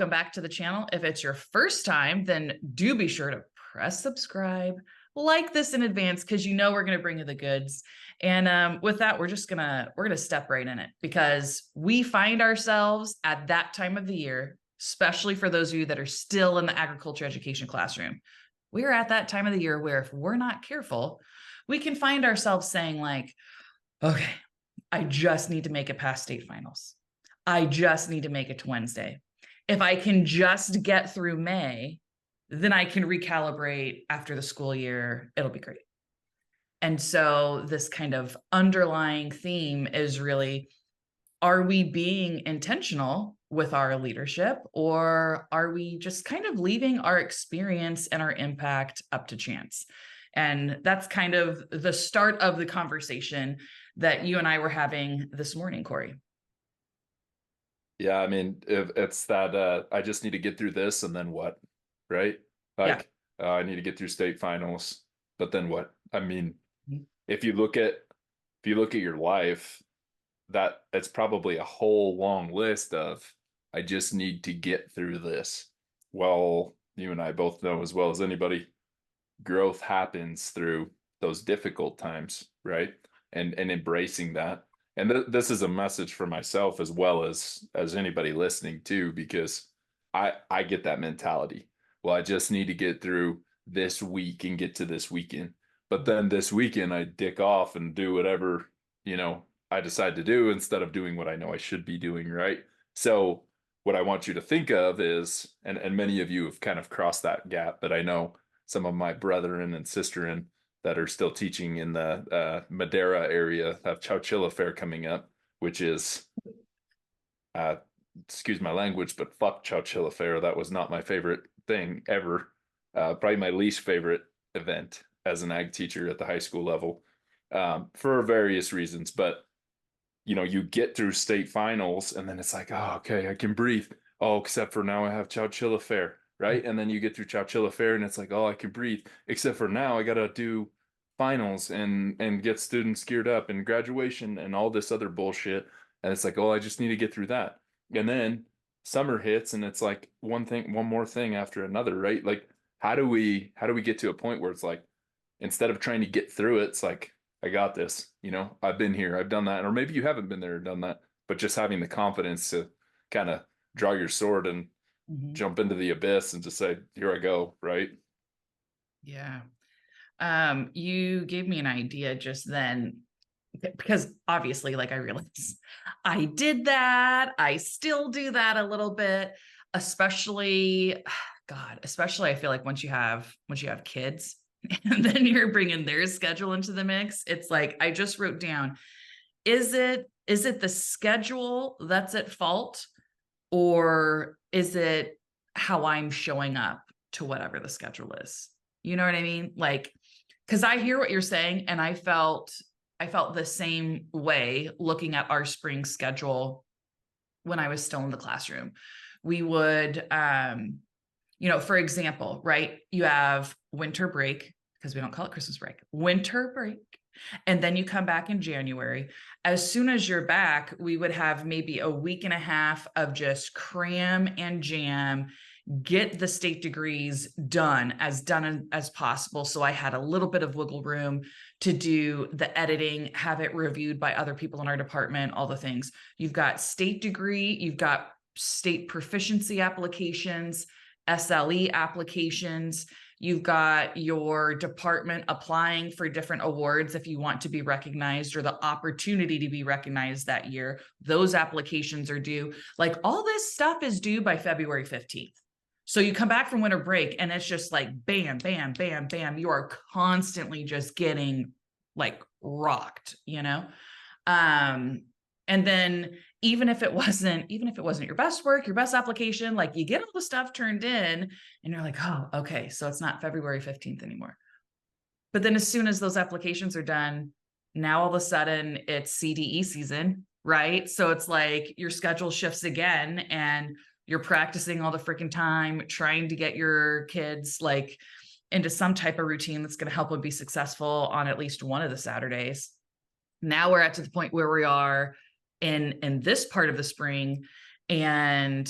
welcome back to the channel. If it's your first time, then do be sure to press subscribe, like this in advance, because you know we're going to bring you the goods. And with that, we're gonna step right in it, because we find ourselves at that time of the year, especially for those of you that are still in the agriculture education classroom. We're at that time of the year where if we're not careful, we can find ourselves saying like, okay, I just need to make it past state finals. I just need to make it to Wednesday. If I can just get through May, then I can recalibrate after the school year. It'll be great. And so this kind of underlying theme is really, are we being intentional with our leadership, or are we just kind of leaving our experience and our impact up to chance? And that's kind of the start of the conversation that you and I were having this morning, Corey. Yeah, I mean, if it's that I just need to get through this and then what, right? Like, I need to get through state finals, but then what? I mean, if you look at your life, that it's probably a whole long list of I just need to get through this. Well, you and I both know as well as anybody, growth happens through those difficult times, right? And embracing that. And this is a message for myself as well as anybody listening too, because I get that mentality. Well, I just need to get through this week and get to this weekend. But then this weekend I dick off and do whatever, I decide to do instead of doing what I know I should be doing, right? So what I want you to think of is, and many of you have kind of crossed that gap, but I know some of my brethren and sisterin that are still teaching in the Madera area have Chowchilla Fair coming up, which is, excuse my language, but fuck Chowchilla Fair. That was not my favorite thing ever. Probably my least favorite event as an ag teacher at the high school level, for various reasons. But you get through state finals and then it's like, oh, okay, I can breathe. Oh, except for now I have Chowchilla Fair, right? And then you get through Chowchilla Fair and it's like, oh, I can breathe. Except for now I gotta do finals and get students geared up and graduation and all this other bullshit. And it's like, oh, I just need to get through that. And then summer hits and it's like one more thing after another, right? Like, how do we get to a point where it's like, instead of trying to get through it, it's like, I got this, I've been here, I've done that. Or maybe you haven't been there or done that, but just having the confidence to kind of draw your sword and jump into the abyss and just say, here I go, right? Yeah. You gave me an idea just then, because obviously, like, I realized I did that. I still do that a little bit, especially, especially I feel like once you have kids and then you're bringing their schedule into the mix, it's like, I just wrote down, is it the schedule that's at fault, or is it how I'm showing up to whatever the schedule is? You know what I mean? Like, because I hear what you're saying, and I felt the same way looking at our spring schedule when I was still in the classroom. We would, for example, right? You have winter break, because we don't call it Christmas break, winter break. And then you come back in January. As soon as you're back, we would have maybe a week and a half of just cram and jam, get the state degrees done as possible. So I had a little bit of wiggle room to do the editing, have it reviewed by other people in our department, all the things. You've got state degree, you've got state proficiency applications, SLE applications. You've got your department applying for different awards if you want to be recognized, or the opportunity to be recognized that year. Those applications are due. Like, all this stuff is due by February 15th. So you come back from winter break and it's just like bam, bam, bam, bam. You are constantly just getting like rocked, and then even if it wasn't your best work, your best application, like, you get all the stuff turned in and you're like, oh, okay, so it's not February 15th anymore. But then as soon as those applications are done, now all of a sudden it's CDE season, right? So it's like your schedule shifts again, and you're practicing all the freaking time, trying to get your kids like into some type of routine that's going to help them be successful on at least one of the Saturdays. Now we're at to the point where we are in this part of the spring, and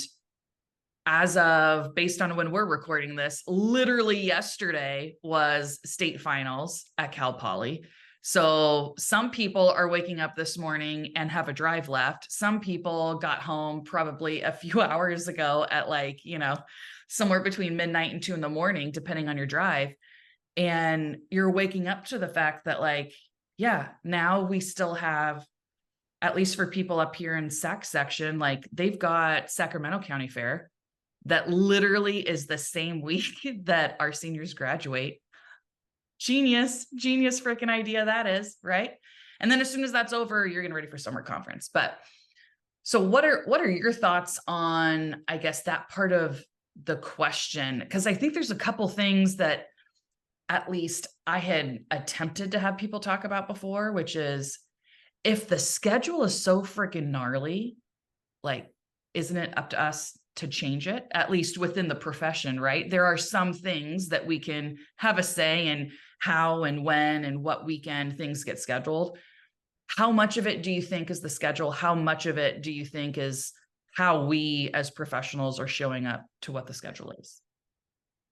as of, based on when we're recording this, literally yesterday was state finals at Cal Poly. So some people are waking up this morning and have a drive left. Some people got home probably a few hours ago at like, you know, somewhere between midnight and 2 a.m, depending on your drive. And you're waking up to the fact that like, yeah, now we still have, at least for people up here in SAC section, like they've got Sacramento County Fair that literally is the same week that our seniors graduate. Genius freaking idea that is, right? And then as soon as that's over, you're getting ready for summer conference. But so what are your thoughts on, I guess, that part of the question? Because I think there's a couple things that at least I had attempted to have people talk about before, which is, if the schedule is so freaking gnarly, like, isn't it up to us to change it, at least within the profession, right? There are some things that we can have a say in how and when and what weekend things get scheduled. How much of it do you think is the schedule? How much of it do you think is how we as professionals are showing up to what the schedule is?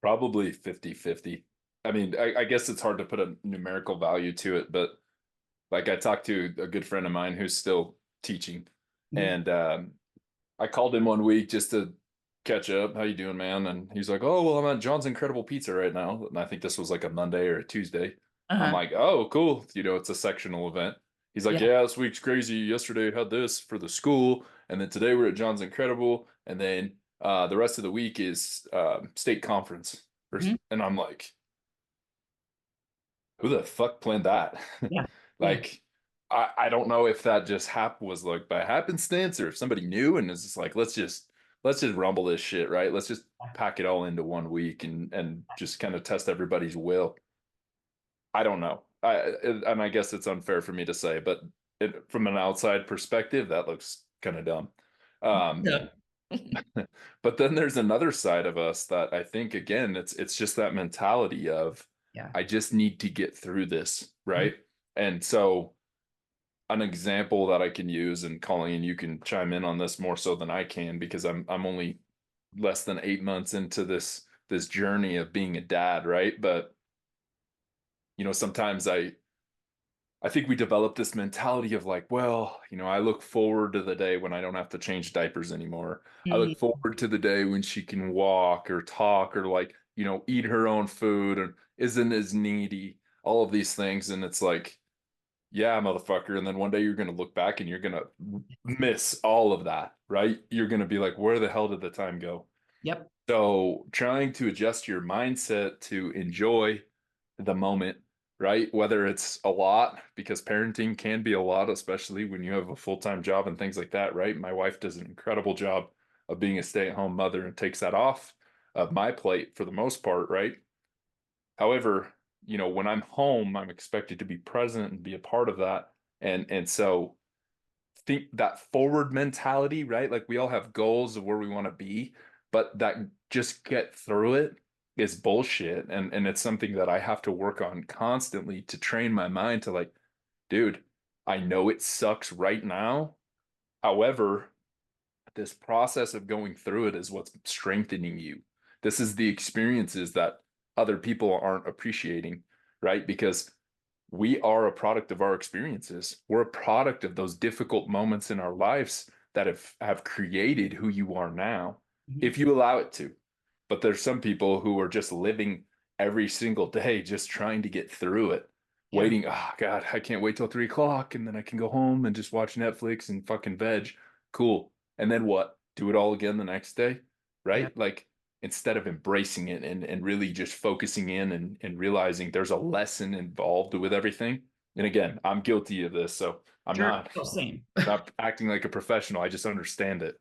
Probably 50-50. I mean, I guess it's hard to put a numerical value to it, but like I talked to a good friend of mine who's still teaching, Mhm. and I called him one week just to catch up. How you doing, man? And he's like, "Oh, well, I'm at John's Incredible Pizza right now." And I think this was like a Monday or a Tuesday. I'm Uh-huh. like, "Oh, cool. You know, it's a sectional event." He's like, Yeah. "Yeah, this week's crazy. Yesterday I had this for the school, and then today we're at John's Incredible, and then the rest of the week is state conference." Mhm. And I'm like, who the fuck planned that? Yeah. Yeah. Like, I don't know if that just was like by happenstance or if somebody knew and is just like, let's just rumble this shit, right? Let's just pack it all into one week and just kind of test everybody's will. I don't know. And I guess it's unfair for me to say, but from an outside perspective, that looks kind of dumb. Um, Yeah. but then there's another side of us that I think again, it's just that mentality of Yeah. I just need to get through this, Mhm. right? And so an example that I can use, and Colleen, you can chime in on this more so than I can because I'm only less than 8 months into this journey of being a dad, right? But sometimes I think we develop this mentality of like, well, I look forward to the day when I don't have to change diapers anymore. I look Mhm. forward to the day when she can walk or talk or like, eat her own food and isn't as needy, all of these things. And it's like, yeah, motherfucker. And then one day you're going to look back and you're going to miss all of that, right? You're going to be like, where the hell did the time go? Yep. So trying to adjust your mindset to enjoy the moment, right? Whether it's a lot, because parenting can be a lot, especially when you have a full-time job and things like that, right? My wife does an incredible job of being a stay-at-home mother and takes that off of my plate for the most part, right? However, when I'm home, I'm expected to be present and be a part of that. And so think that forward mentality, right? Like we all have goals of where we want to be, but that just get through it is bullshit. And it's something that I have to work on constantly to train my mind to like, dude, I know it sucks right now. However, this process of going through it is what's strengthening you. This is the experiences that other people aren't appreciating, right? Because we are a product of our experiences. We're a product of those difficult moments in our lives that have created who you are now, Mhm. if you allow it to. But there's some people who are just living every single day, just trying to get through it, Yeah. waiting. Oh God, I can't wait till 3 o'clock, and then I can go home and just watch Netflix and fucking veg. Cool. And then what? Do it all again the next day, Yeah. right? Like instead of embracing it and really just focusing in and realizing there's a lesson involved with everything. And again, I'm guilty of this, so I'm Sure. not Oh, same. not acting like a professional. I just understand it.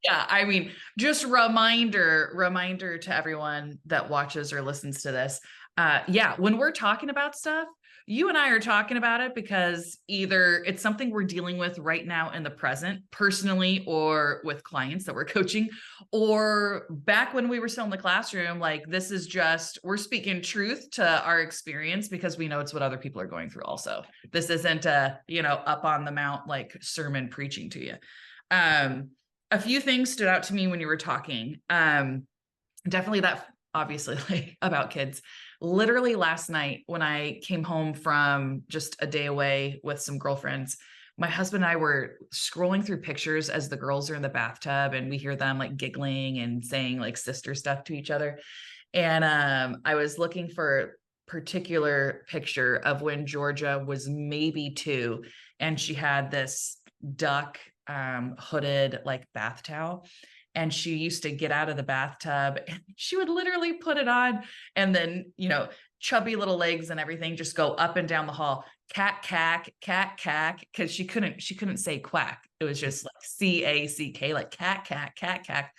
Yeah, I mean, just reminder to everyone that watches or listens to this. Yeah, when we're talking about stuff, you and I are talking about it because either it's something we're dealing with right now in the present, personally, or with clients that we're coaching, or back when we were still in the classroom, like this is just, we're speaking truth to our experience because we know it's what other people are going through also. This isn't a, up on the mount, like sermon preaching to you. Um, a few things stood out to me when you were talking. Definitely that, obviously, like about kids. Literally last night when I came home from just a day away with some girlfriends, my husband and I were scrolling through pictures as the girls are in the bathtub and we hear them like giggling and saying like sister stuff to each other. And I was looking for particular picture of when Georgia was maybe 2 and she had this duck hooded like bath towel, and she used to get out of the bathtub and she would literally put it on, and then chubby little legs and everything just go up and down the hall, cat cack cat cack, because she couldn't say quack. It was just like CACK, like cat cat cat cack.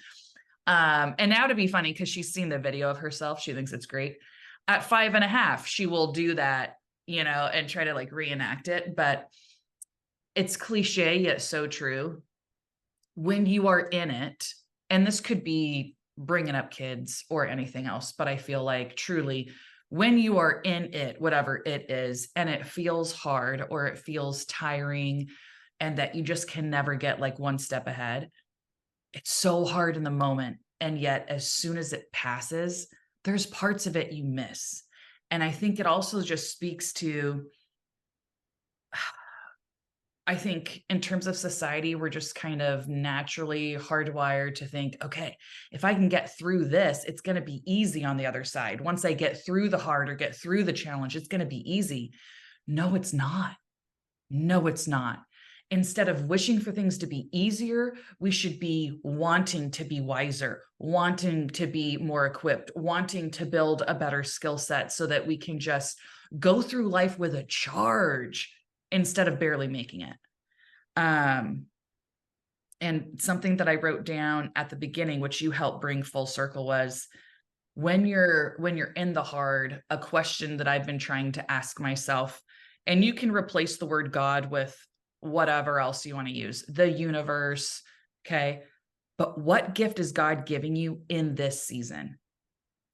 And now, to be funny, because she's seen the video of herself, she thinks it's great. At 5.5, she will do that, and try to like reenact it. But it's cliche yet so true. When you are in it, and this could be bringing up kids or anything else, but I feel like truly when you are in it, whatever it is, and it feels hard or it feels tiring, and that you just can never get like one step ahead, it's so hard in the moment. And yet, as soon as it passes, there's parts of it you miss. And I think it also just speaks to, I think in terms of society, we're just kind of naturally hardwired to think, okay, if I can get through this, it's going to be easy on the other side. Once I get through the hard or get through the challenge, it's going to be easy. No, it's not. No, it's not. Instead of wishing for things to be easier, we should be wanting to be wiser, wanting to be more equipped, wanting to build a better skill set so that we can just go through life with a charge instead of barely making it. And something that I wrote down at the beginning, which you helped bring full circle, was when you're in the hard, a question that I've been trying to ask myself, and you can replace the word God with whatever else you want to use, the universe, okay? But what gift is God giving you in this season?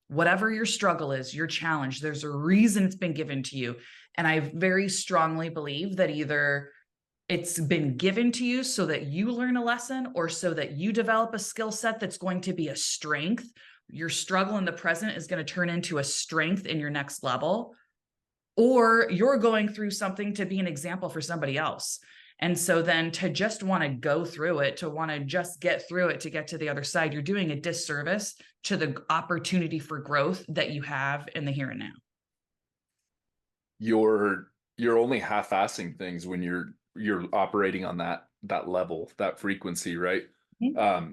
Whatever your struggle is, your challenge, there's a reason it's been given to you. And I very strongly believe that either it's been given to you so that you learn a lesson or so that you develop a skill set that's going to be a strength. Your struggle in the present is going to turn into a strength in your next level, or you're going through something to be an example for somebody else. And so then to just want to go through it, to want to just get through it, to get to the other side, you're doing a disservice to the opportunity for growth that you have in the here and now. You're only half-assing things when you're operating on that level, that frequency, right? Mm-hmm.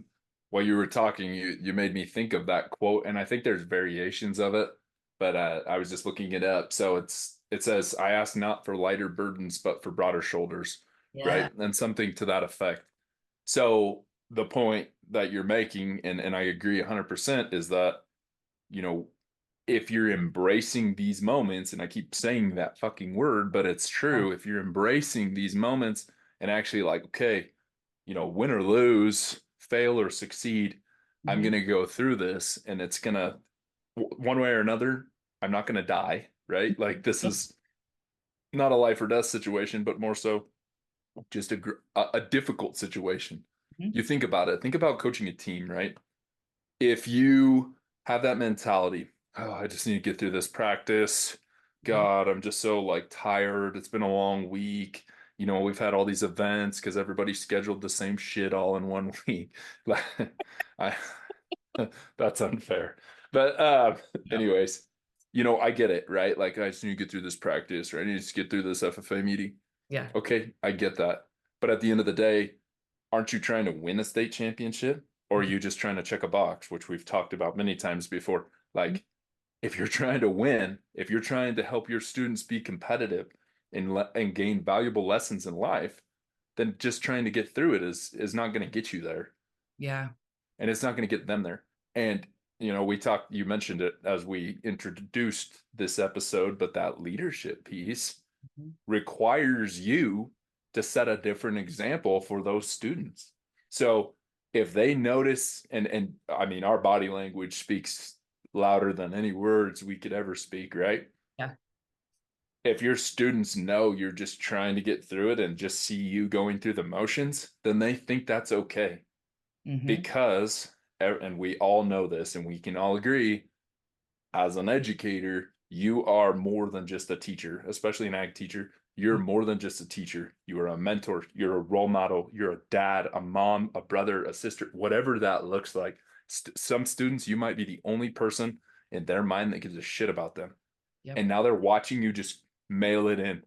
While you were talking, you made me think of that quote, and I think there's variations of it, but I was just looking it up. So it says, "I ask not for lighter burdens, but for broader shoulders," Yeah. right? And something to that effect. So the point that you're making, and I agree 100%, is that, you know, if you're embracing these moments, and I keep saying that fucking word, but it's true, if you're embracing these moments and actually like, okay, win or lose, fail or succeed, I'm Mm-hmm. going to go through this, and it's going to, one way or another, I'm not going to die, right? Like, this is not a life or death situation, but more so just a difficult situation. Mm-hmm. You think about it, think about coaching a team, right? If you have that mentality, oh, I just need to get through this practice. Mm-hmm. God, I'm just so like tired. It's been a long week. We've had all these events because everybody scheduled the same shit all in one week. Like, I, that's unfair. But Yep. anyways, I get it, right? Like, I just need to get through this practice, right? I need to just get through this FFA meeting. Yeah. Okay, I get that. But at the end of the day, aren't you trying to win a state championship? Or are Mm-hmm. you just trying to check a box, which we've talked about many times before? Mm-hmm. Like, if you're trying to win, if you're trying to help your students be competitive and gain valuable lessons in life, then just trying to get through it is not going to get you there, Yeah. and it's not going to get them there. And you mentioned it as we introduced this episode, but that leadership piece Mm-hmm. requires you to set a different example for those students. So if they notice, and I mean, our body language speaks louder than any words we could ever speak, right? Yeah. If your students know you're just trying to get through it and just see you going through the motions, then they think that's okay. because, and we all know this and we can all agree, as an educator, you are more than just a teacher, especially an ag teacher. You're more than just a teacher. You are a mentor. You're a role model. You're a dad, a mom, a brother, a sister, whatever that looks like. Some students, you might be the only person in their mind that gives a shit about them. Yep. And now they're watching you just mail it in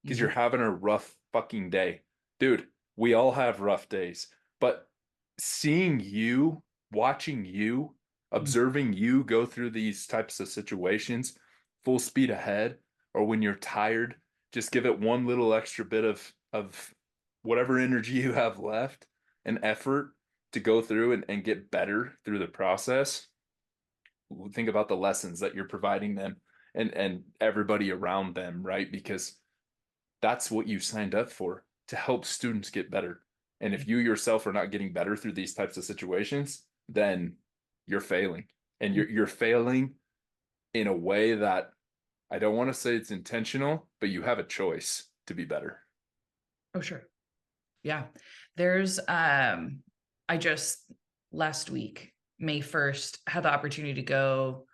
because you're Mhm. having a rough fucking day. Dude, we all have rough days, but seeing you, watching you, Mhm. observing you go through these types of situations full speed ahead, or when you're tired, just give it one little extra bit of whatever energy you have left and effort to go through and get better through the process. Think about the lessons that you're providing them and everybody around them, right? Because that's what you signed up for, to help students get better. And if you yourself are not getting better through these types of situations, then you're failing. And you're failing in a way that I don't want to say it's intentional, but you have a choice to be better. Oh, sure. Yeah. There's I just last week, May 1st, had the opportunity to go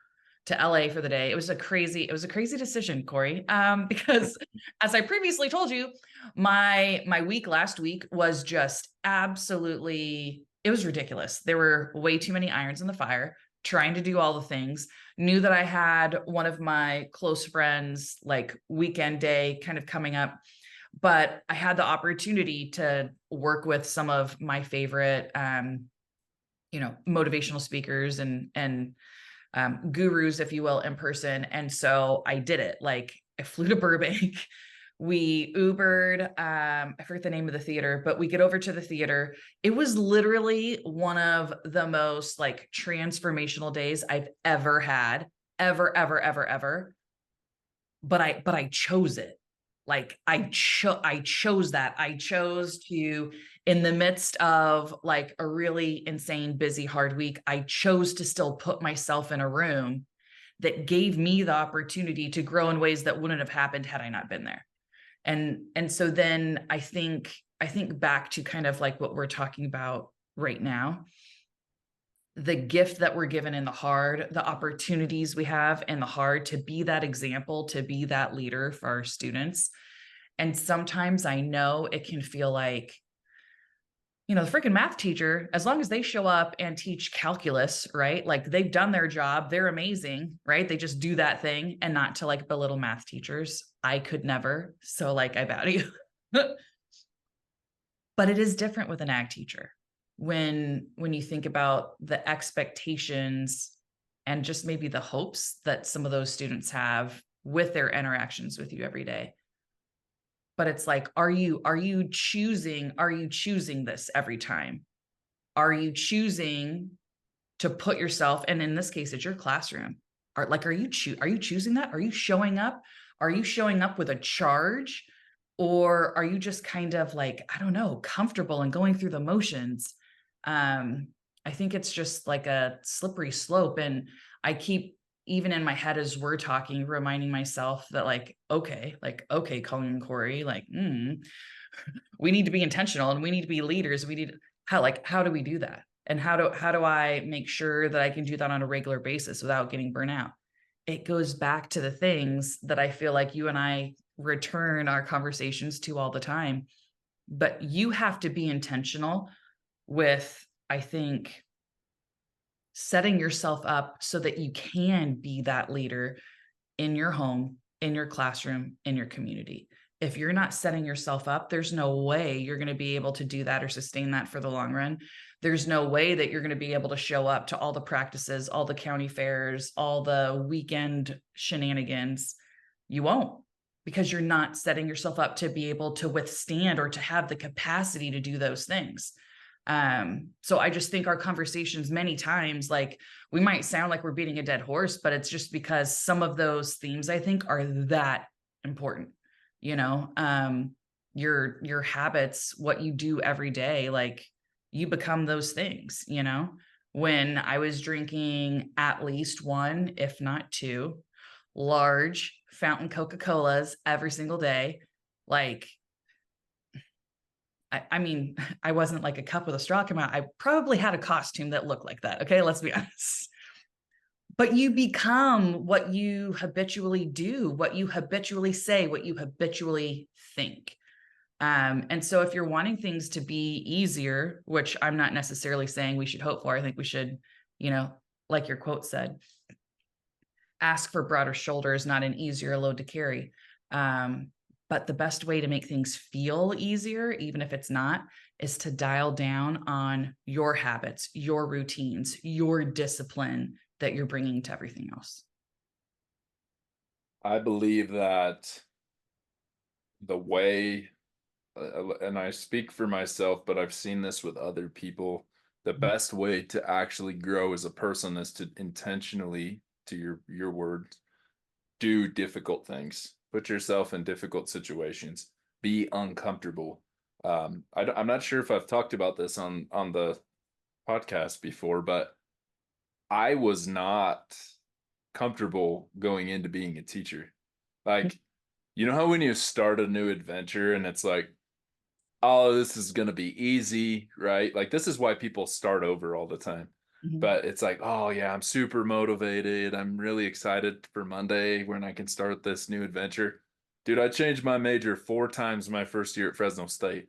to LA for the day. It was a crazy decision, Corey. Because as I previously told you, my week last week was just absolutely, it was ridiculous. There were way too many irons in the fire, trying to do all the things. Knew that I had one of my close friends like weekend day kind of coming up, but I had the opportunity to work with some of my favorite motivational speakers and gurus, if you will, in person. And so I did it. Like, I flew to Burbank. We Ubered. I forget the name of the theater, but we get over to the theater. It was literally one of the most like transformational days I've ever had, ever. But I chose it. Like, I chose that. I chose to, in the midst of like a really insane, busy, hard week, I chose to still put myself in a room that gave me the opportunity to grow in ways that wouldn't have happened had I not been there. And so then I think back to kind of like what we're talking about right now, the gift that we're given in the hard, the opportunities we have in the hard to be that example, to be that leader for our students. And sometimes I know it can feel like, the freaking math teacher, as long as they show up and teach calculus, right? Like, they've done their job, they're amazing, right? They just do that thing. And not to like belittle math teachers. I could never. So like, I bow to you. But it is different with an ag teacher when you think about the expectations and just maybe the hopes that some of those students have with their interactions with you every day. But it's like, are you choosing this every time? Are you choosing to put yourself, and in this case it's your classroom, are you choosing that? Are you showing up? Are you showing up with a charge? Or are you just kind of like, I don't know, comfortable and going through the motions? I think it's just like a slippery slope. And I keep, even in my head as we're talking, reminding myself that okay, Colleen Cory, we need to be intentional and we need to be leaders. We need, how do we do that? And how do I make sure that I can do that on a regular basis without getting burnt out? It goes back to the things that I feel like you and I return our conversations to all the time. But you have to be intentional with, I think, setting yourself up so that you can be that leader in your home, in your classroom, in your community. If you're not setting yourself up, there's no way you're going to be able to do that or sustain that for the long run. There's no way that you're going to be able to show up to all the practices, all the county fairs, all the weekend shenanigans. You won't, because you're not setting yourself up to be able to withstand or to have the capacity to do those things. So I just think our conversations many times, like, we might sound like we're beating a dead horse, but it's just because some of those themes I think are that important. You know, your habits, what you do every day, like, you become those things. When I was drinking at least one, if not two, large fountain Coca-Colas every single day, like, I mean, I wasn't like a cup with a straw come out. I probably had a costume that looked like that. Okay, let's be honest. But you become what you habitually do, what you habitually say, what you habitually think. And so if you're wanting things to be easier, which I'm not necessarily saying we should hope for, I think we should, you know, like your quote said, ask for broader shoulders, not an easier load to carry. But the best way to make things feel easier, even if it's not, is to dial down on your habits, your routines, your discipline that you're bringing to everything else. I believe that the way, and I speak for myself, but I've seen this with other people. The best way to actually grow as a person is to intentionally, to your words, do difficult things. Put yourself in difficult situations. Be uncomfortable. I'm not sure if I've talked about this on the podcast before, but I was not comfortable going into being a teacher. Like, you know how when you start a new adventure and it's like, oh, this is going to be easy, right? Like, this is why people start over all the time. Mhm. But it's like, oh, yeah, I'm super motivated. I'm really excited for Monday when I can start this new adventure. Dude, I changed my major 4 times my first year at Fresno State.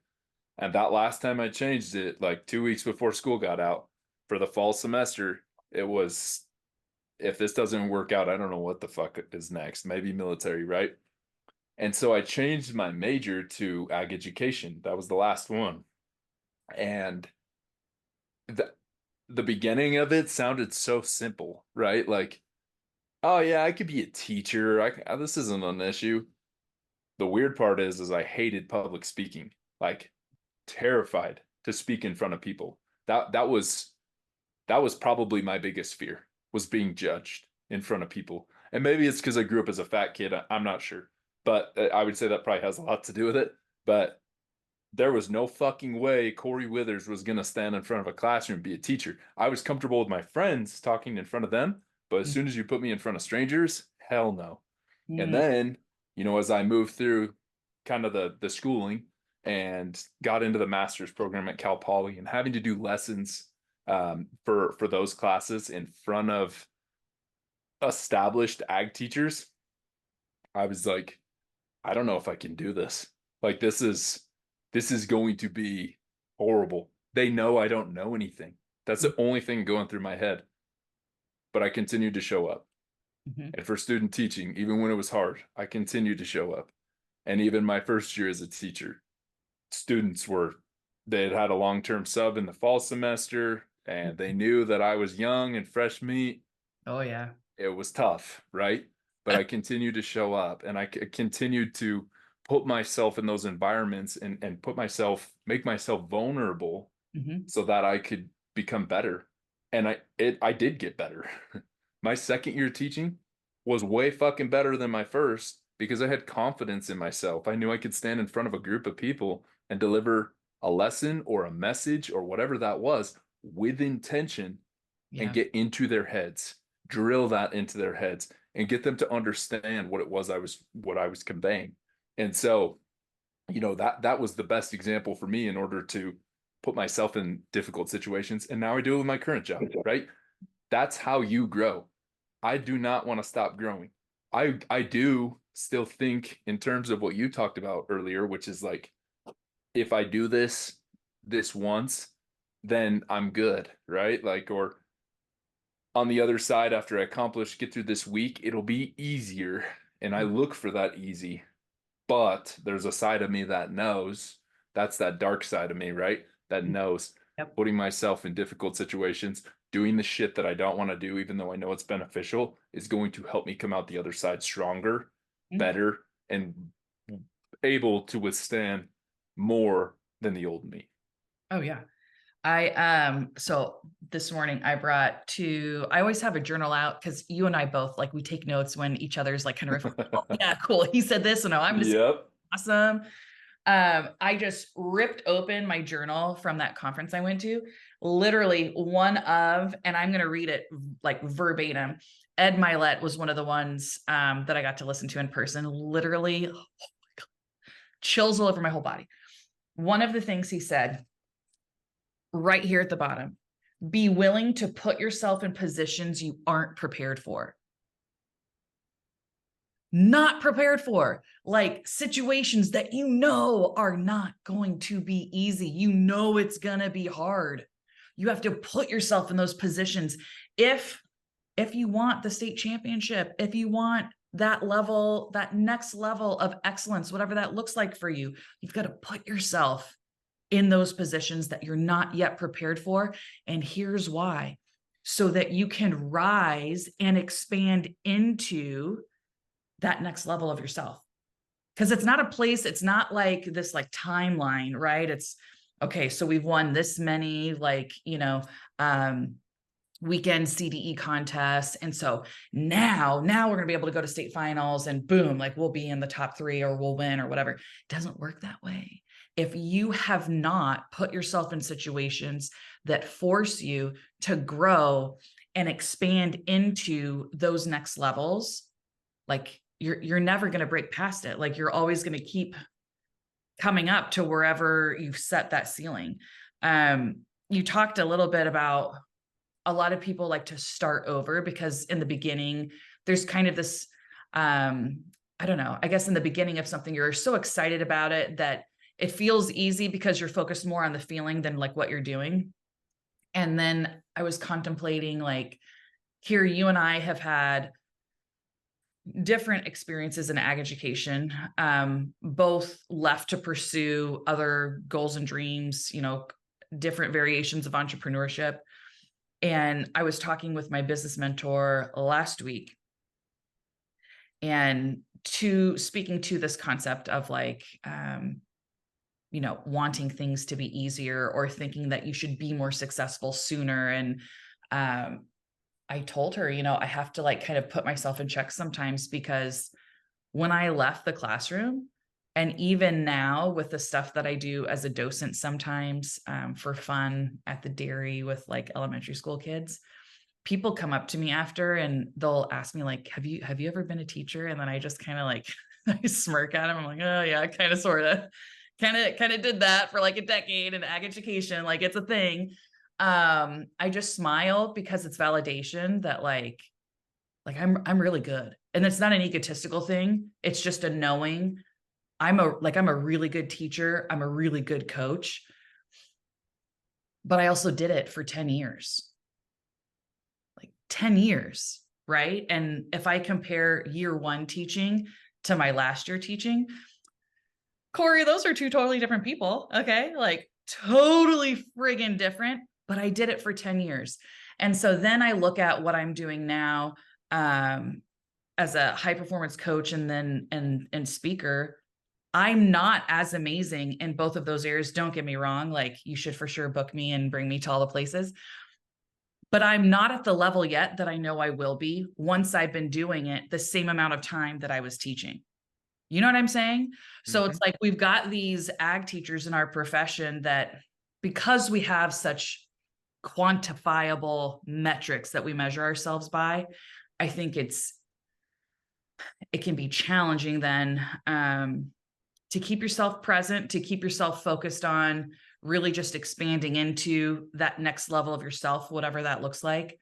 And that last time I changed it, like 2 weeks before school got out for the fall semester, it was, if this doesn't work out, I don't know what the fuck is next. Maybe military, right? And so I changed my major to ag education. That was the last one. And the the beginning of it sounded so simple, right? Like, oh yeah, I could be a teacher. This isn't an issue. The weird part is I hated public speaking. Like, terrified to speak in front of people. That was probably my biggest fear, was being judged in front of people. And maybe it's because I grew up as a fat kid. I'm not sure. But I would say that probably has a lot to do with it. But there was no fucking way Corey Withers was going to stand in front of a classroom and be a teacher. I was comfortable with my friends talking in front of them. But as soon as you put me in front of strangers, hell no. And Mm. then, as I moved through kind of the schooling and got into the master's program at Cal Poly and having to do lessons for those classes in front of established ag teachers, I was like, I don't know if I can do this. Like, this is going to be horrible. They know I don't know anything. That's the only thing going through my head. But I continued to show up. Mhm. And for student teaching, even when it was hard, I continued to show up. And even my first year as a teacher, students they had had a long-term sub in the fall semester, and they knew that I was young and fresh meat. Oh yeah. It was tough, right? But I continued to show up, and I continued to put myself in those environments and make myself vulnerable Mhm. so that I could become better. And I did get better. My second year teaching was way fucking better than my first because I had confidence in myself. I knew I could stand in front of a group of people and deliver a lesson or a message or whatever that was with intention and Yeah. get into their heads, drill that into their heads and get them to understand what I was conveying. And so, that was the best example for me in order to put myself in difficult situations. And now I do it with my current job, right? That's how you grow. I do not want to stop growing. I do still think in terms of what you talked about earlier, which is like, if I do this once, then I'm good, right? Like, or on the other side, after I get through this week, it'll be easier. And I look for that easy. But there's a side of me that knows, that's that dark side of me, right? That knows Yep. putting myself in difficult situations, doing the shit that I don't want to do, even though I know it's beneficial, is going to help me come out the other side stronger, Mhm. better, and able to withstand more than the old me. Oh yeah. So this morning I always have a journal out because you and I both like we take notes when each other's like kind of oh, yeah, cool. He said this, and no, I'm just Yep. awesome. I just ripped open my journal from that conference I went to, literally and I'm gonna read it like verbatim. Ed Milet was one of the ones that I got to listen to in person. Literally chills all over my whole body. one of the things he said right here at the bottom, be willing to put yourself in positions you aren't prepared for. Not prepared for, like situations that you know are not going to be easy. You know it's gonna be hard. You have to put yourself in those positions. If you want the state championship, if you want that level, that next level of excellence, whatever that looks like for you, you've got to put yourself in those positions that you're not yet prepared for. And here's why: so that you can rise and expand into that next level of yourself. Because it's not a place, it's not like this like timeline, right? It's okay, so we've won this many like, weekend CDE contests. And so now we're going to be able to go to state finals and boom, like we'll be in the top 3 or we'll win or whatever. It doesn't work that way. If you have not put yourself in situations that force you to grow and expand into those next levels, like you're never going to break past it. Like you're always going to keep coming up to wherever you've set that ceiling. You talked a little bit about a lot of people like to start over because in the beginning, there's kind of this, I don't know, I guess in the beginning of something, you're so excited about it that it feels easy because you're focused more on the feeling than like what you're doing. And then I was contemplating like, here, you and I have had different experiences in ag education, both left to pursue other goals and dreams, different variations of entrepreneurship. And I was talking with my business mentor last week and speaking to this concept of like, wanting things to be easier or thinking that you should be more successful sooner. And I told her, I have to like kind of put myself in check sometimes, because when I left the classroom, and even now with the stuff that I do as a docent, sometimes for fun at the dairy with like elementary school kids, people come up to me after and they'll ask me like, have you ever been a teacher? And then I just kind of like, I smirk at them. I'm like, oh yeah, kind of, sort of, kind of did that for like a decade in ag education. Like it's a thing. I just smile because it's validation that like I'm really good. And it's not an egotistical thing. It's just a knowing I'm a really good teacher. I'm a really good coach, but I also did it for 10 years, like 10 years. Right. And if I compare year 1 teaching to my last year teaching, Cory, those are 2 totally different people. Okay. Like totally friggin' different, but I did it for 10 years. And so then I look at what I'm doing now, as a high performance coach and then, and speaker. I'm not as amazing in both of those areas. Don't get me wrong. Like you should for sure book me and bring me to all the places, but I'm not at the level yet that I know I will be once I've been doing it the same amount of time that I was teaching. You know what I'm saying? So it's like, we've got these ag teachers in our profession that, because we have such quantifiable metrics that we measure ourselves by, I think it can be challenging then, to keep yourself present, to keep yourself focused on really just expanding into that next level of yourself, whatever that looks like.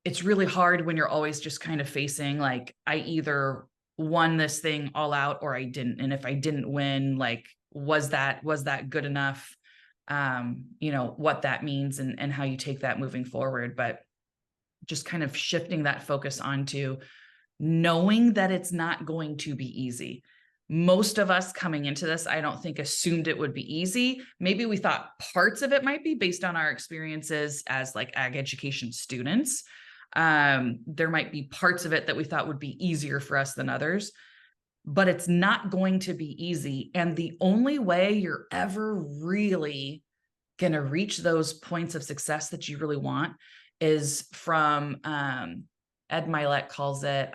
It's really hard when you're always just kind of facing like, I either won this thing all out or I didn't. And if I didn't win, like, was that good enough? What that means and how you take that moving forward. But just kind of shifting that focus onto knowing that it's not going to be easy. Most of us coming into this, I don't think assumed it would be easy. Maybe we thought parts of it might be based on our experiences as like ag education students. There might be parts of it that we thought would be easier for us than others, but it's not going to be easy. And the only way you're ever really going to reach those points of success that you really want is from, Ed Milet calls it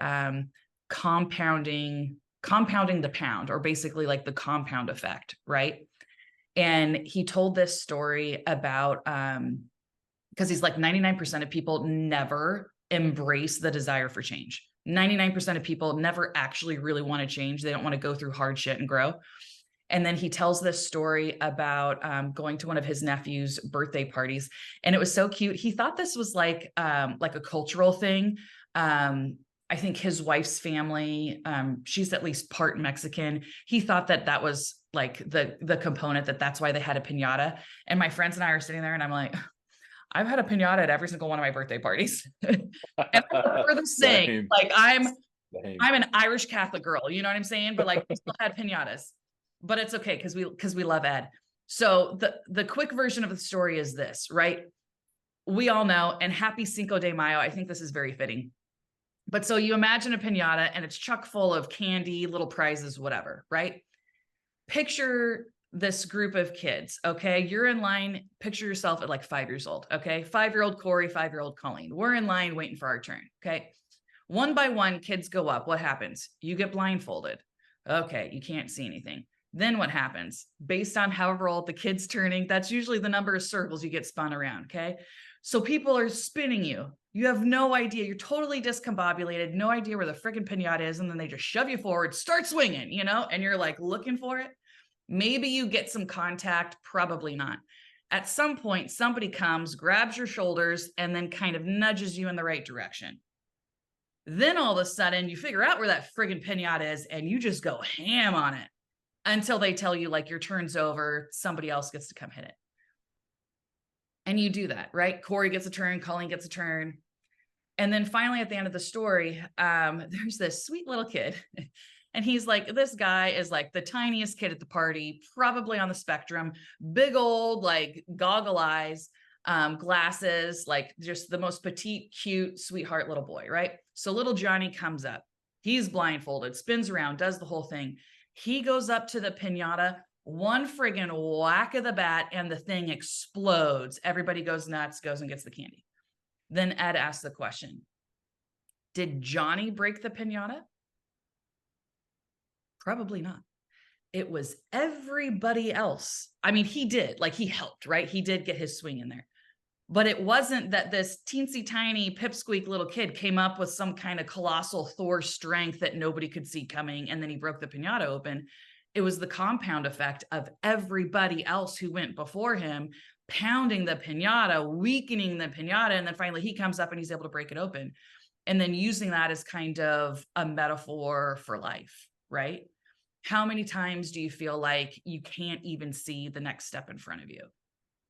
compounding the pound, or basically like the compound effect, right? And he told this story about, because he's like 99% of people never embrace the desire for change. 99% of people never actually really want to change. They don't want to go through hard shit and grow. And then he tells this story about going to one of his nephew's birthday parties, and it was so cute. He thought this was like a cultural thing. I think his wife's family, she's at least part Mexican. He thought that that was like the component, that's why they had a piñata. And my friends and I are sitting there, and I'm like, I've had a piñata at every single one of my birthday parties. And that's the furthest thing. Same. Like I'm Same. an Irish Catholic girl, you know what I'm saying? But like we still had piñatas. But it's okay because we love Ed. So the quick version of the story is this, right? We all know, and happy Cinco de Mayo. I think this is very fitting. But so you imagine a piñata and it's chock full of candy, little prizes, whatever, right? Picture this group of kids, okay? You're in line, picture yourself at like 5 years old, okay? 5-year-old Cory, 5-year-old Colleen. We're in line waiting for our turn, okay? One by one, kids go up. What happens? You get blindfolded. Okay, you can't see anything. Then what happens? Based on however old the kid's turning, that's usually the number of circles you get spun around, okay? So people are spinning you. You have no idea. You're totally discombobulated, no idea where the freaking piñata is, and then they just shove you forward, start swinging, you know, and you're like looking for it. Maybe you get some contact, probably not. At some point, somebody comes, grabs your shoulders, and then kind of nudges you in the right direction. Then all of a sudden, you figure out where that friggin' piñata is, and you just go ham on it until they tell you like your turn's over, somebody else gets to come hit it. And you do that, right? Cory gets a turn, Colleen gets a turn. And then finally at the end of the story, there's this sweet little kid. And he's like, this guy is like the tiniest kid at the party, probably on the spectrum, big old, like goggle eyes, glasses, like just the most petite, cute, sweetheart little boy, right? So little Johnny comes up. He's blindfolded, spins around, does the whole thing. He goes up to the piñata, one friggin' whack of the bat, and the thing explodes. Everybody goes nuts, goes and gets the candy. Then Ed asks the question, did Johnny break the piñata? Probably not. It was everybody else. I mean, he did, like he helped, right? He did get his swing in there. But it wasn't that this teensy tiny pipsqueak little kid came up with some kind of colossal Thor strength that nobody could see coming, and then he broke the piñata open. It was the compound effect of everybody else who went before him, pounding the piñata, weakening the piñata, and then finally he comes up and he's able to break it open. And then using that as kind of a metaphor for life, right? How many times do you feel like you can't even see the next step in front of you?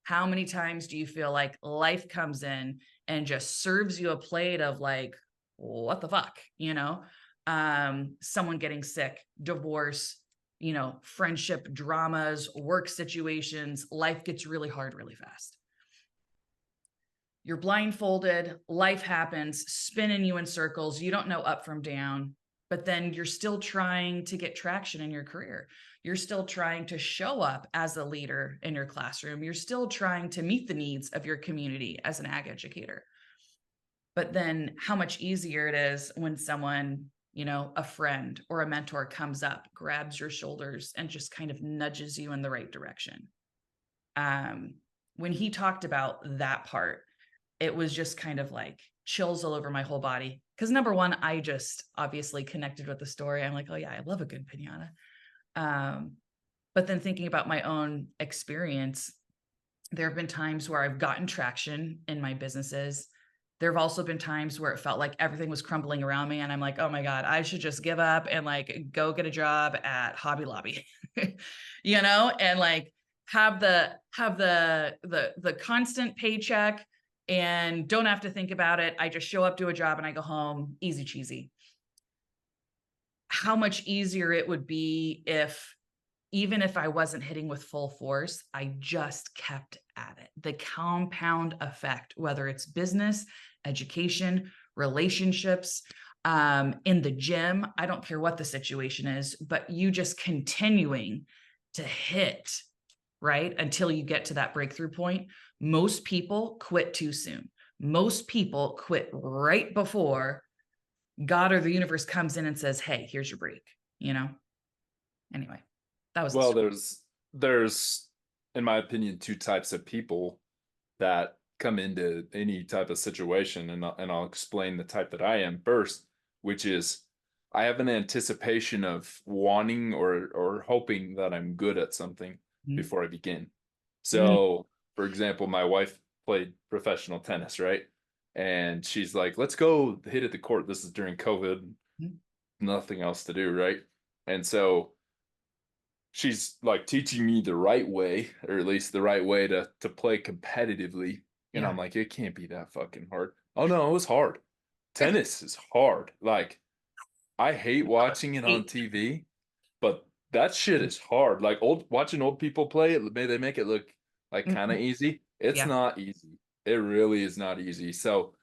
How many times do you feel like life comes in and just serves you a plate of like, what the fuck, you know? Someone getting sick, divorce, you know, friendship dramas, work situations, life gets really hard really fast. You're blindfolded, life happens, spinning you in circles, you don't know up from down, but then you're still trying to get traction in your career. You're still trying to show up as a leader in your classroom. You're still trying to meet the needs of your community as an ag educator. But then how much easier it is when someone, you know, a friend or a mentor comes up, grabs your shoulders, and just kind of nudges you in the right direction. When he talked about that part, it was just kind of like chills all over my whole body. Because number one, I just obviously connected with the story. I'm like, oh yeah, I love a good piñata. But then thinking about my own experience, there have been times where I've gotten traction in my businesses. There have also been times where it felt like everything was crumbling around me, and I'm like, oh my God, I should just give up and like go get a job at Hobby Lobby, you know, and like have the constant paycheck and don't have to think about it. I just show up, do a job, and I go home, easy cheesy. How much easier it would be if, even if I wasn't hitting with full force, I just kept at it. The compound effect, whether it's business, education, relationships, in the gym, I don't care what the situation is, but you just continuing to hit, right? Until you get to that breakthrough point. Most people quit too soon. Most people quit right before God or the universe comes in and says, hey, here's your break, you know? Anyway, that was well, there's, in my opinion, two types of people that come into any type of situation, and I'll explain the type that I am first, which is I have an anticipation of wanting or hoping that I'm good at something Mhm. before I begin. Mm, So, for example, my wife played professional tennis, right? And she's like, "Let's go hit at the court." This is during COVID, mhm. nothing else to do, right? And so she's like teaching me the right way, or at least the right way to play competitively. And Yeah. I'm like, it can't be that fucking hard. Oh no, it was hard. Tennis is hard. Like, I hate watching it on Hey. TV, but that shit is hard. Like watching old people play it, they make it look like kind of Mhm. easy. It's Yeah. not easy. It really is not easy. So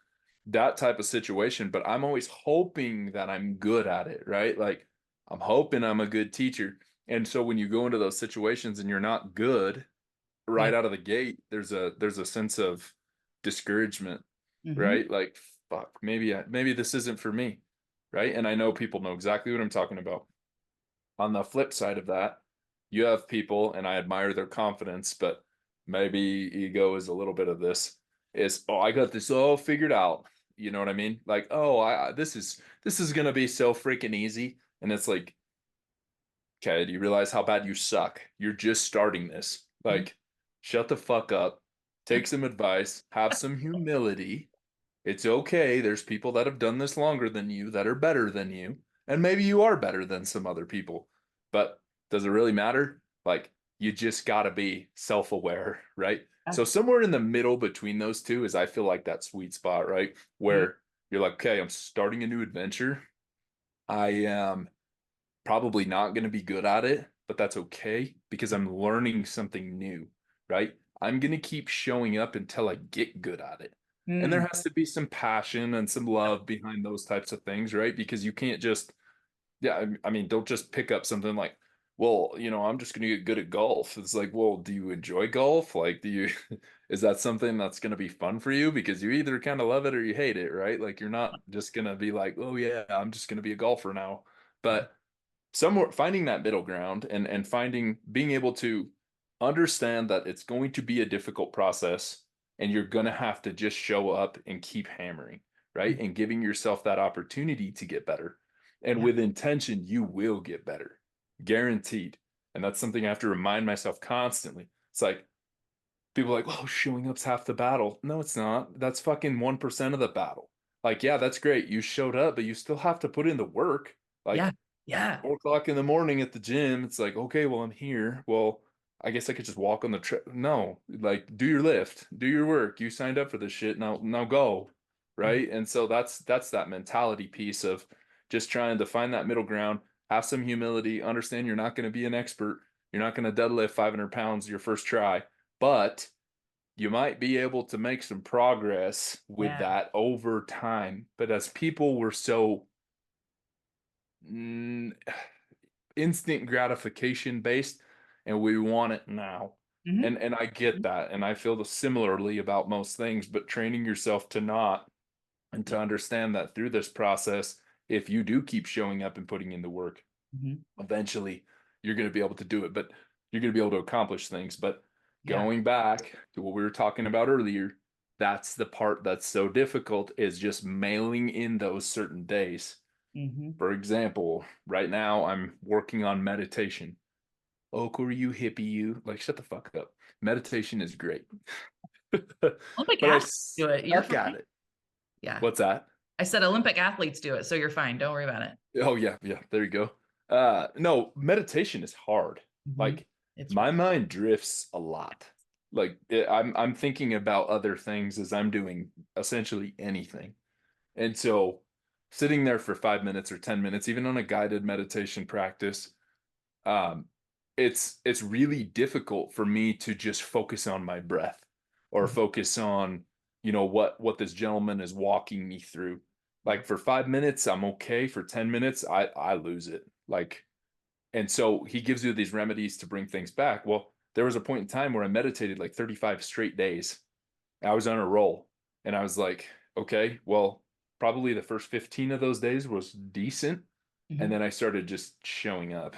that type of situation, but I'm always hoping that I'm good at it, right? Like I'm hoping I'm a good teacher. And so when you go into those situations and you're not good Yeah. right out of the gate, there's a sense of discouragement, Hmm. right? Like fuck, maybe this isn't for me, right? And I know people know exactly what I'm talking about. On the flip side of that, you have people, and I admire their confidence, but maybe ego is a little bit of this. Is, oh, I got this all figured out. You know what I mean? Like, oh, this is gonna be so freaking easy. And it's like, okay, do you realize how bad you suck? You're just starting this. Like, shut the fuck up, take some advice, have some humility. It's okay. There's people that have done this longer than you that are better than you. And maybe you are better than some other people. But does it really matter? Like, you just got to be self-aware, right? Yeah. So somewhere in the middle between those two is I feel like that sweet spot, right? Mhm. Where you're like, okay, I'm starting a new adventure. I am probably not going to be good at it, but that's okay because I'm learning something new, right? I'm going to keep showing up until I get good at it. And there Mm. has to be some passion and some love behind those types of things, right? Because you can't just, yeah, I mean, don't just pick up something like, well, I'm just going to get good at golf. It's like, well, do you enjoy golf? Like, is that something that's going to be fun for you? Because you either kind of love it or you hate it, right? Like, you're not just going to be like, oh, yeah, I'm just going to be a golfer now. Yeah. But somewhere finding that middle ground and finding being able to understand that it's going to be a difficult process and you're going to have to just show up and keep hammering, right? Mm. And giving yourself that opportunity to get better. And Yeah. with intention, you will get better, guaranteed. And that's something I have to remind myself constantly. It's like people are like, oh, showing up's half the battle. No, it's not. That's fucking 1% of the battle. Like, yeah, that's great. You showed up, but you still have to put in the work. Yeah. Like, Yeah. 4 o'clock in the morning at the gym, it's like, okay, well, I'm here. Well, I guess I could just walk on the trail. No, like do your lift, do your work. You signed up for this shit. Now go. Mhm. Right. And so that's that mentality piece of just trying to find that middle ground, have some humility, understand you're not going to be an expert. You're not going to deadlift 500 pounds your first try, but you might be able to make some progress with Yeah. that over time. But as people were so mm, instant gratification based and we want it now. Hmm. And I get that and I feel the similarly about most things, but training yourself to not and Yeah. to understand that through this process, if you do keep showing up and putting in the work, Hmm. eventually you're going to be able to do it, but you're going to be able to accomplish things. But Yeah. going back to what we were talking about earlier, that's the part that's so difficult is just mailing in those certain days. Hmm. For example, right now I'm working on meditation. Oh, Corey, you hippie, you. Like, shut the fuck up. Meditation is great. Olympic But I athletes do it. You're suck at fine. it. Yeah. What's that? I said Olympic athletes do it, so you're fine. Don't worry about it. Oh, yeah, yeah, there you go. No, meditation is hard. Hmm. Like, It's my mind drifts a lot. Like, I'm thinking about other things as I'm doing essentially anything. And so sitting there for 5 minutes or 10 minutes, even on a guided meditation practice, um, it's really difficult for me to just focus on my breath or focus on, what this gentleman is walking me through. yeah. Like for 5 minutes, I'm okay. For 10 minutes, I lose it. Like, and so he gives you these remedies to bring things back. Well, there was a point in time where I meditated like 35 straight days. I was on a roll and I was like, okay, well, probably the first 15 of those days was decent. And Hmm. then I started just showing up.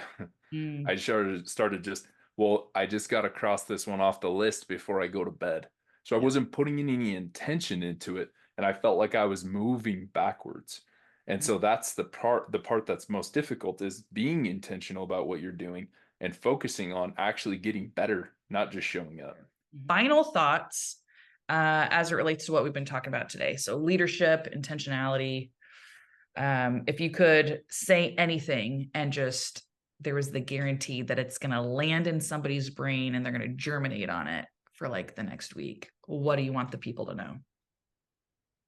Mm. I started just, well, I just got to cross this one off the list before I go to bed. So I Yeah. wasn't putting any intention into it. And I felt like I was moving backwards. And so that's the part that's most difficult is being intentional about what you're doing and focusing on actually getting better, not just showing up. Final thoughts as it relates to what we've been talking about today. So leadership, intentionality. If you could say anything and just there was the guarantee that it's going to land in somebody's brain and they're going to germinate on it for like the next week, what do you want the people to know?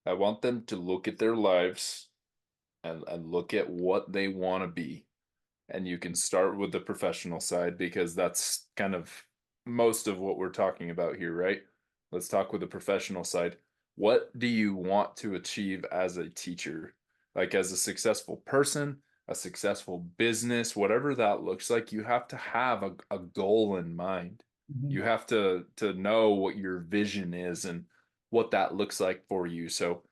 I want them to look at their lives and look at what they want to be. And you can start with the professional side because that's kind of most of what we're talking about here, right? Let's talk with the professional side. What do you want to achieve as a teacher? Like as a successful person, a successful business, whatever that looks like, you have to have a goal in mind. Mm-hmm. You have to know what your vision is and what that looks like for you. So,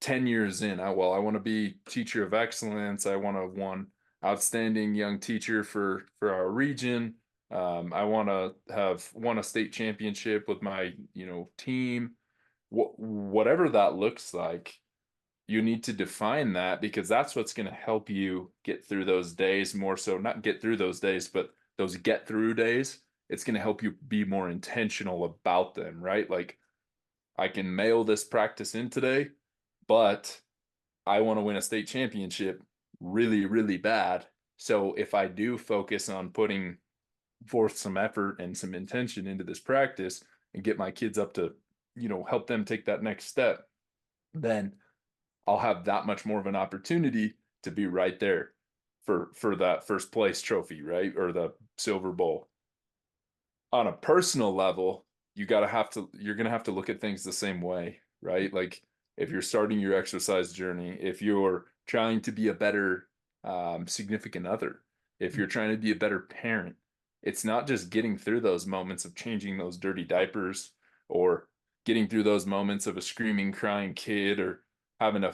10 years in, I want to be teacher of excellence. I want to have won outstanding young teacher for our region. I want to have won a state championship with my team. Whatever that looks like, you need to define that because that's what's going to help you get through those days more so not get through those days, but those get through days. It's going to help you be more intentional about them, right? Like I can mail this practice in today, but I want to win a state championship really, really bad. So if I do focus on putting forth some effort and some intention into this practice and get my kids up to, help them take that next step, then I'll have that much more of an opportunity to be right there for that first place trophy, right? Or the silver bowl. On a personal level, you're going to have to look at things the same way, right? Like if you're starting your exercise journey, if you're trying to be a better significant other, if you're trying to be a better parent, it's not just getting through those moments of changing those dirty diapers or getting through those moments of a screaming, crying kid or having a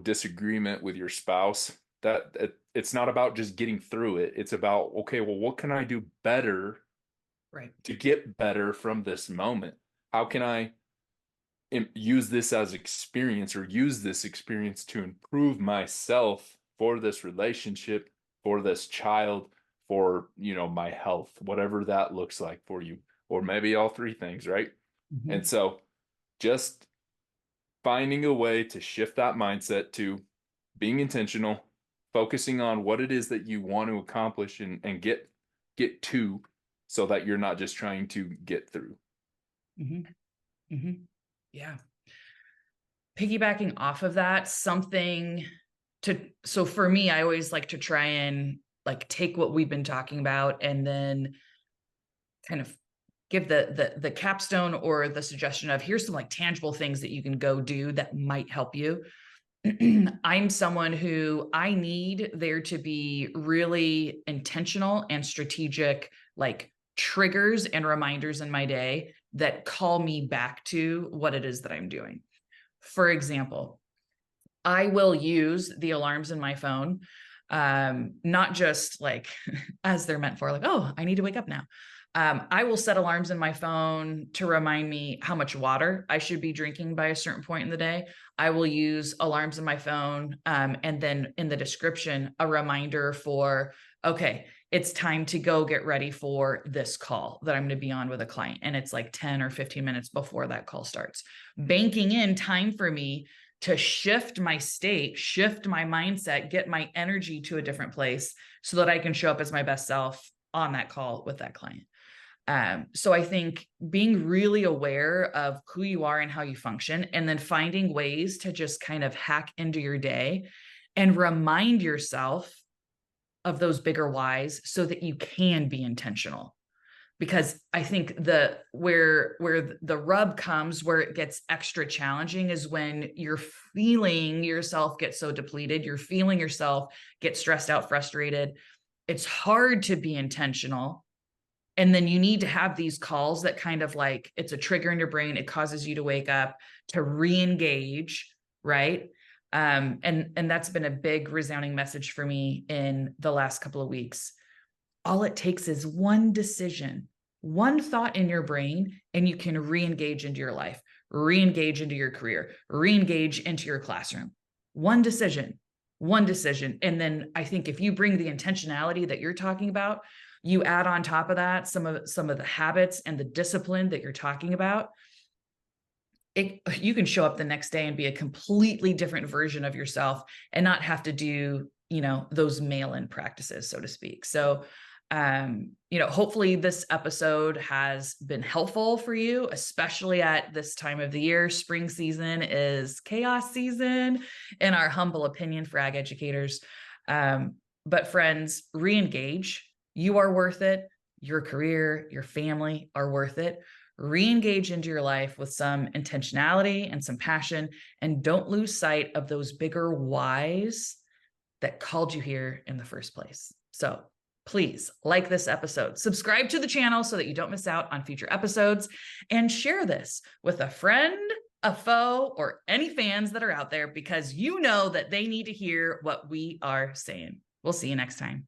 disagreement with your spouse. It's not about just getting through it. It's about, okay, well, what can I do better Right. to get better from this moment? How can I use this as experience or use this experience to improve myself for this relationship, for this child, for, my health, whatever that looks like for you, or maybe all three things, right? Mm-hmm. And so just finding a way to shift that mindset to being intentional, focusing on what it is that you want to accomplish and get to so that you're not just trying to get through. Mm-hmm. Mm-hmm. Yeah. Piggybacking off of that, so for me, I always like to try and like take what we've been talking about and then kind of give the capstone or the suggestion of here's some like tangible things that you can go do that might help you. I'm someone who I need there to be really intentional and strategic, like triggers and reminders in my day that call me back to what it is that I'm doing. For example, I will use the alarms in my phone, not just like as they're meant for, like, oh, I need to wake up now. I will set alarms in my phone to remind me how much water I should be drinking by a certain point in the day. I will use alarms in my phone. And then in the description, a reminder for, okay, it's time to go get ready for this call that I'm going to be on with a client. And it's like 10 or 15 minutes before that call starts. Banking in time for me to shift my state, shift my mindset, get my energy to a different place so that I can show up as my best self on that call with that client. So I think being really aware of who you are and how you function, and then finding ways to just kind of hack into your day and remind yourself of those bigger whys so that you can be intentional. Because I think where the rub comes, where it gets extra challenging, is when you're feeling yourself get so depleted, you're feeling yourself get stressed out, frustrated. It's hard to be intentional. And then you need to have these calls that kind of like, it's a trigger in your brain. It causes you to wake up, to re-engage, right? And that's been a big resounding message for me in the last couple of weeks. All it takes is one decision, one thought in your brain, and you can re-engage into your life, re-engage into your career, re-engage into your classroom. one decision. And then I think if you bring the intentionality that you're talking about, you add on top of that some of the habits and the discipline that you're talking about, you can show up the next day and be a completely different version of yourself and not have to do, those mail-in practices, so to speak. So, hopefully this episode has been helpful for you, especially at this time of the year. Spring season is chaos season, in our humble opinion, for ag educators. But friends, re-engage. You are worth it. Your career, your family are worth it. Re-engage into your life with some intentionality and some passion, and don't lose sight of those bigger whys that called you here in the first place. So please like this episode, subscribe to the channel so that you don't miss out on future episodes, and share this with a friend, a foe, or any fans that are out there, because you know that they need to hear what we are saying. We'll see you next time.